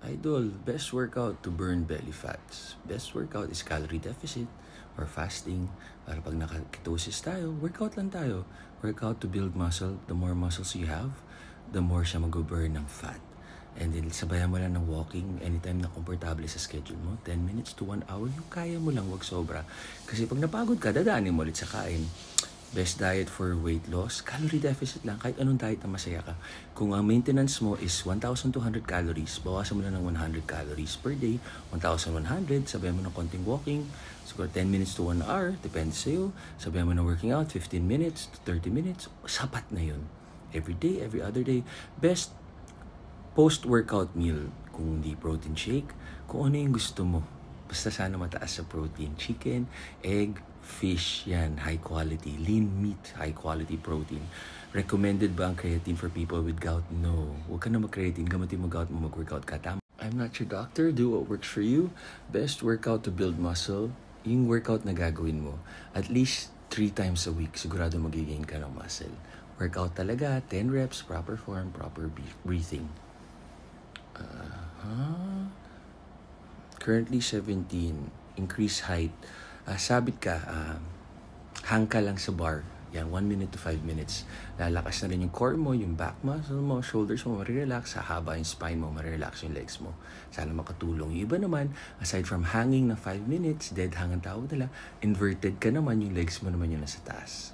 Idol, best workout to burn belly fats. Best workout is calorie deficit or fasting. Para pag naka-ketosis tayo, workout lang tayo. Workout to build muscle. The more muscles you have, the more siya mag-burn ng fat. And then, sabayan mo lang ng walking anytime na komportable sa schedule mo. 10 minutes to 1 hour, yung kaya mo lang, wag sobra. Kasi pag napagod ka, dadaanin mo ulit sa kain. Best diet for weight loss, calorie deficit lang. Kahit anong diet na masaya ka. Kung ang maintenance mo is 1,200 calories, bawasan mo lang ng 100 calories per day. 1,100, sabayan mo ng konting walking. Siguro 10 minutes to 1 hour, depende sa'yo. Sabayan mo ng working out, 15 minutes to 30 minutes. Sapat na yun. Every day, every other day. Best post-workout meal. Kung hindi protein shake, kung ano yung gusto mo. Basta sana mataas sa protein. Chicken, egg, fish, yan, high quality. Lean meat, high quality protein. Recommended ba ang creatine for people with gout? No. Huwag ka na mag-creatine. Gamitin mo gout mo, mag-workout ka. Tama. I'm not your doctor. Do what works for you. Best workout to build muscle. Yung workout na gagawin mo, at least 3 times a week, sigurado magigain ka ng muscle. Workout talaga, 10 reps, proper form, proper breathing. Currently 17. Increase height. Sabit ka, hang ka lang sa bar. Yan, 1 minute to 5 minutes. Lalakas na rin yung core mo, yung back muscle mo, shoulders mo, marirelax. Hahaba yung spine mo, marirelax yung legs mo. Sana makatulong. Yung iba naman, aside from hanging na 5 minutes, dead hang ang tawag nila, inverted ka naman, yung legs mo naman yung nasa taas.